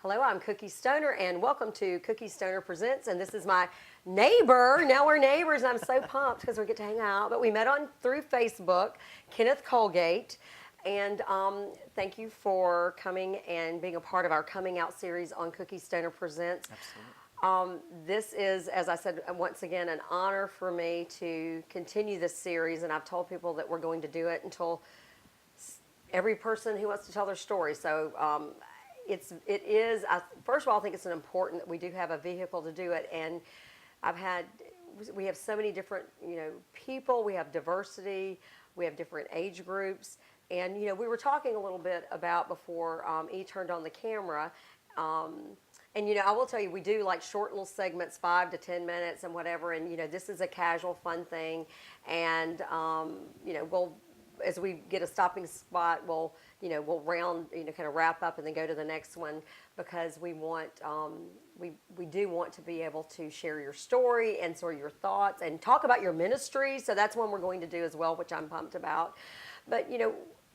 Hello, I'm Cookie Stoner, and welcome to Cookie Stoner Presents. And this is my neighbor. Now we're neighbors, and I'm so pumped because we get to hang out. But we met through Facebook, Kenneth Colgate. And thank you for coming and being a part of our Coming Out series on Cookie Stoner Presents. Absolutely. This is, as I said, once again, an honor for me to continue this series. And I've told people that we're going to do it until every person who wants to tell their story. So first of all, I think it's important that we do have a vehicle to do it. And we have so many different, people. We have diversity. We have different age groups. And, we were talking a little bit about before E turned on the camera. And, I will tell you, we do like short little segments, 5 to 10 minutes and whatever. And, this is a casual, fun thing. And, as we get a stopping spot, we'll round, kind of wrap up and then go to the next one, because we want, we do want to be able to share your story and sort of your thoughts and talk about your ministry. So that's one we're going to do as well, which I'm pumped about. But,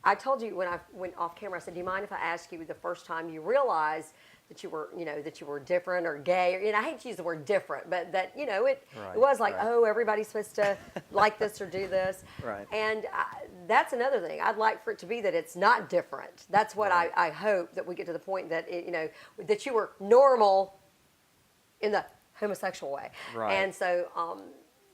I told you when I went off camera, I said, do you mind if I ask you the first time you realized that you were different or gay? Or, I hate to use the word different, but that, it was like, oh, everybody's supposed to like this or do this. Right. And that's another thing. I'd like for it to be that it's not different. That's what I hope, that we get to the point that, that you were normal in the homosexual way. Right. And so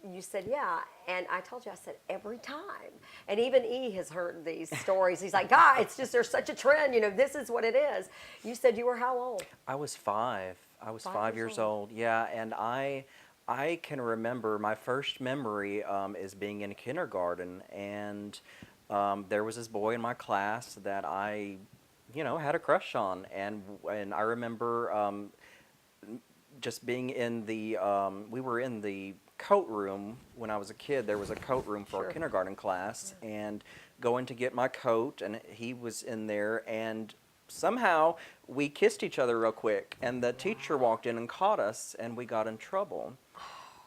you said, yeah. And I told you, I said, every time. And even E has heard these stories. He's like, God, it's just, there's such a trend. This is what it is. You said you were how old? I was 5. I was 5 years old. old. Yeah, and I can remember my first memory is being in kindergarten, and there was this boy in my class that I, had a crush on, and I remember just being in the, we were in the coat room when I was a kid. There was a coat room for our kindergarten class, and going to get my coat, and he was in there, and somehow we kissed each other real quick, and the teacher walked in and caught us, and we got in trouble.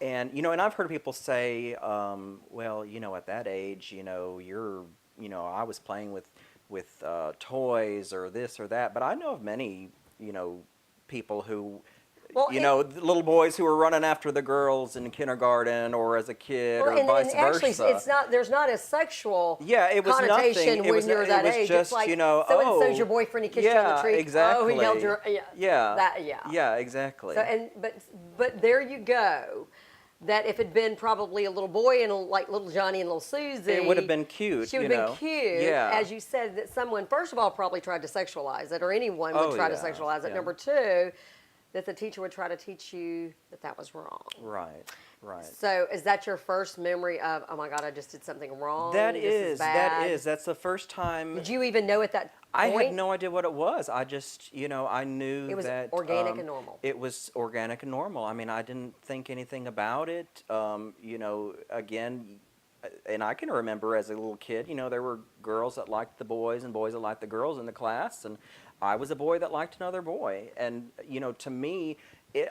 And and I've heard people say, well, at that age, you're, I was playing with toys or this or that, but I know of many, people who, little boys who were running after the girls in kindergarten or as a kid, or vice actually, versa. it's not. There's not a sexual it was connotation nothing. when you're that age. Just, it's like so and so's your boyfriend. He kissed you on the tree. Exactly. Oh, he held your Yeah, exactly. So but there you go. That if it'd been probably a little boy and like little Johnny and little Susie, it would have been cute. She would have been cute. Yeah. As you said, that someone first of all probably tried to sexualize it, or anyone would try to sexualize it. Number two, that the teacher would try to teach you that was wrong. Right. So is that your first memory of, oh my God, I just did something wrong? That this is bad? That's the first time. Did you even know at that point? I had no idea what it was. I just, I knew that. It was organic and normal. It was organic and normal. I mean, I didn't think anything about it. Again, and I can remember as a little kid, there were girls that liked the boys and boys that liked the girls in the class, and I was a boy that liked another boy. And, to me,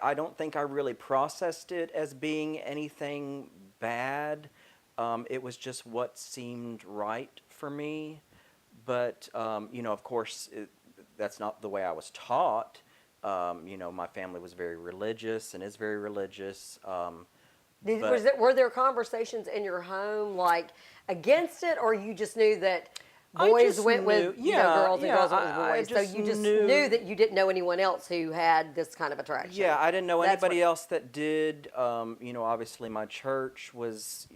I don't think I really processed it as being anything bad. It was just what seemed right for me. But, of course, that's not the way I was taught. My family was very religious and is very religious. Were there conversations in your home, like, against it, or you just knew that boys went with girls and girls went with boys? So you just knew that you didn't know anyone else who had this kind of attraction. Yeah, I didn't know anybody else that did. Obviously my church was,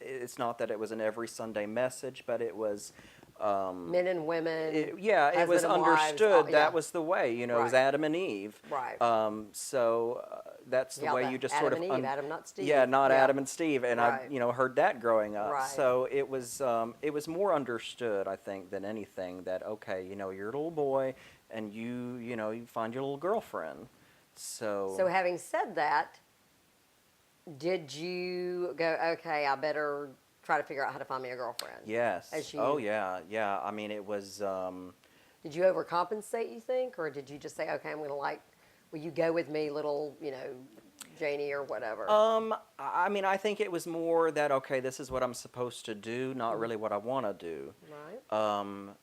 it's not that it was an every Sunday message, but it was... men and women. It was understood. That was the way, it was Adam and Eve. Right. That's the way you just Adam sort of... and Eve, Adam, not Steve. Yeah, not Adam and Steve. And I, heard that growing up. Right. So it was more understood, I think, than anything that, okay, you're a little boy and you find your little girlfriend. So having said that, did you go, okay, I better try to figure out how to find me a girlfriend? Yes. Oh, yeah. Yeah. I mean, it was... Did you overcompensate, you think? Or did you just say, okay, I'm going to will you go with me, little, Janie or whatever? I mean, I think it was more that, okay, this is what I'm supposed to do, not really what I want to do. Right.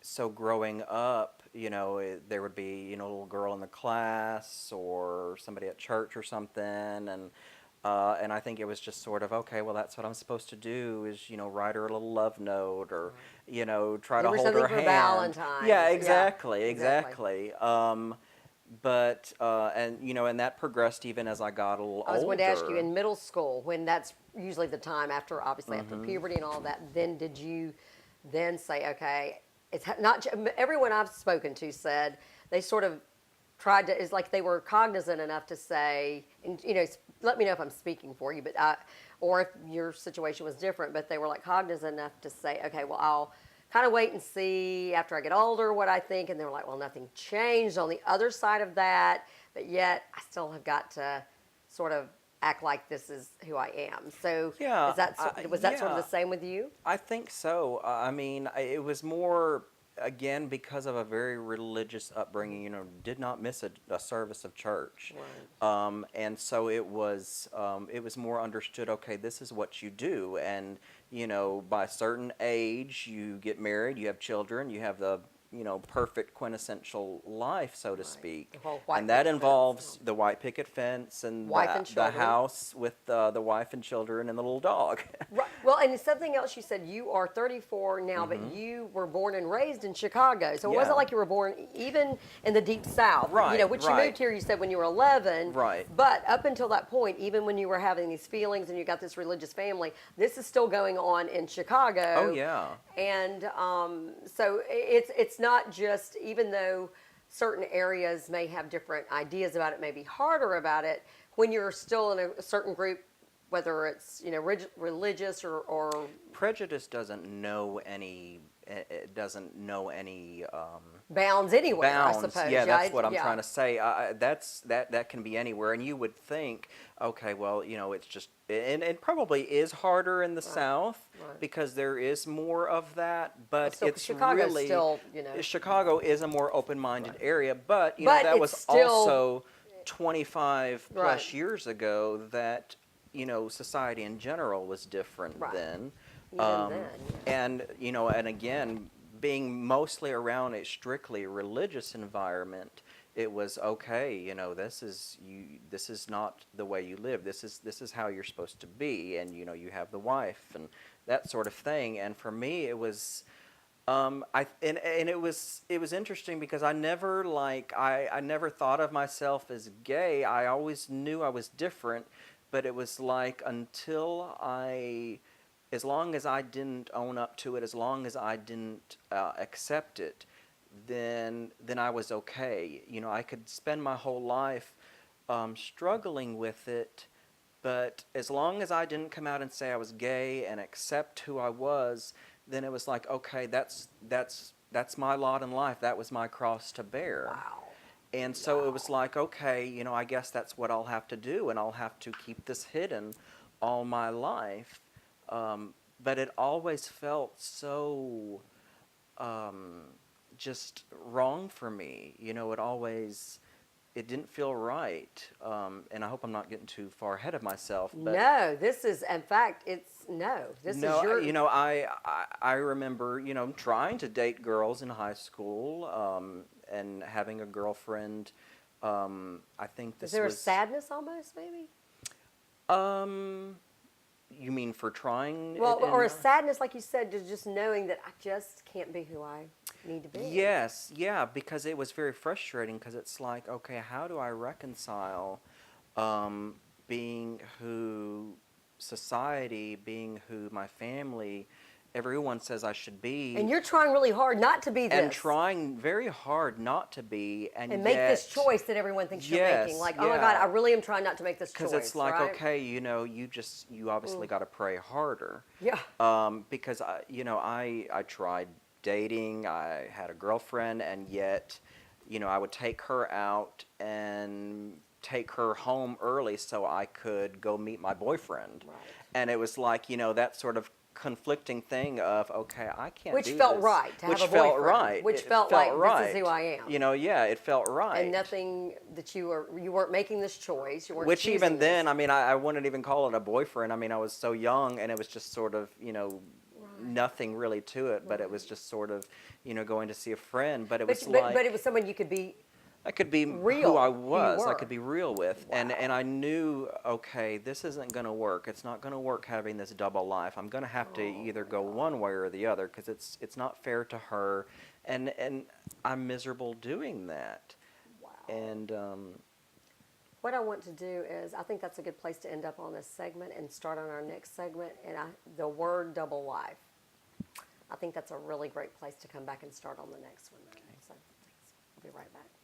so growing up, there would be, a little girl in the class or somebody at church or something, and I think it was just sort of, okay, well, that's what I'm supposed to do is, write her a little love note or, try There to was hold something her for hand. Yeah, Valentine's. Yeah, exactly, exactly. exactly. And that progressed even as I got a little I was going to ask you older. in middle school, when that's usually the time after, obviously after Mm-hmm. puberty and all of that, then did you then say, okay, it's not, everyone I've spoken to said they sort of tried to, is like they were cognizant enough to say, and let me know if I'm speaking for you, or if your situation was different, but they were like cognizant enough to say, okay, well, I'll kind of wait and see after I get older what I think. And they were like, well, nothing changed on the other side of that, but yet I still have got to sort of act like this is who I am. So Yeah, was that sort of yeah. the same with you? I think so. I mean, it was more, again, because of a very religious upbringing, did not miss a service of church. Right. And so it was more understood, okay, this is what you do. And, by a certain age, you get married, you have children, you have the, perfect quintessential life, so to Right. The speak. whole white And that picket involves fence. the white picket fence and Wife and the children. house with the wife and children and the little dog. Right. Well, and something else you said, you are 34 now, but Hmm. you were born and raised in Chicago. So it wasn't Yeah. like you were born even in the deep South, Right, which you right. moved here, you said, when you were 11. Right. But up until that point, even when you were having these feelings and you got this religious family, this is still going on in Chicago. Oh, yeah. And so it's not just, even though certain areas may have different ideas about it, may be harder about it, when you're still in a certain group, whether it's religious or Prejudice doesn't know any. It doesn't know any bounds anywhere, I bounds. suppose. Yeah, that's what I'm Yeah. trying to say. That can be anywhere, and you would think, okay, well, it's just, and it probably is harder in the Right. South Right. because there is more of that. But Still, it's Chicago's really still, Chicago is a more open-minded area, but but that it's was still also 25 right. plus years ago that society in general was different Right. then. Even then, yeah. And again, being mostly around a strictly religious environment, it was okay. This is not the way you live. This is how you're supposed to be, and you have the wife and that sort of thing. And for me, it was. It was interesting because I never I never thought of myself as gay. I always knew I was different, but it was like as long as I didn't own up to it, as long as I didn't accept it, then I was okay. I could spend my whole life struggling with it, but as long as I didn't come out and say I was gay and accept who I was, then it was like, okay, that's my lot in life. That was my cross to bear. Wow. And so it was like, okay, I guess that's what I'll have to do, and I'll have to keep this hidden all my life. But it always felt so just wrong for me. It didn't feel right. And I hope I'm not getting too far ahead of myself. But No, this is, in fact, this is your. I remember, trying to date girls in high school, and having a girlfriend. I think Is this there a was. sadness almost, maybe? You mean for trying? Well, or a sadness, like you said, just knowing that I just can't be who I need to be. Yes, yeah, because it was very frustrating because it's like, okay, how do I reconcile being who society, being who my family, everyone says I should be. And you're trying really hard not to be this. And trying very hard not to be. And make yet, this choice that everyone thinks you're yes, making. Like, yeah. oh my God, I really am trying not to make this choice. Because it's like, right? okay, you obviously got to pray harder. Yeah. Because, I tried dating, I had a girlfriend, and yet, I would take her out and take her home early so I could go meet my boyfriend. Right. And it was like, that sort of conflicting thing of, okay, I can't Which do felt this. right to Which have a felt boyfriend. right. Which It felt like, this is who I am. Yeah, it felt right. And nothing that you weren't making this choice. You weren't Which even choosing then, this. I mean, I wouldn't even call it a boyfriend. I mean, I was so young, and it was just sort of, Right. nothing really to it, but it was just sort of, going to see a friend. But it But, was but, like but it was someone you could be I could be real, who I who you was. I were. could be real with, and Wow. I knew, okay, this isn't going to work. It's not going to work having this double life. I'm going to have to Oh either my go God. one way or the other because it's not fair to her, and I'm miserable doing that. Wow. And What I want to do is, I think that's a good place to end up on this segment and start on our next segment. And the word double life. I think that's a really great place to come back and start on the next one. So, thanks. I'll be right back.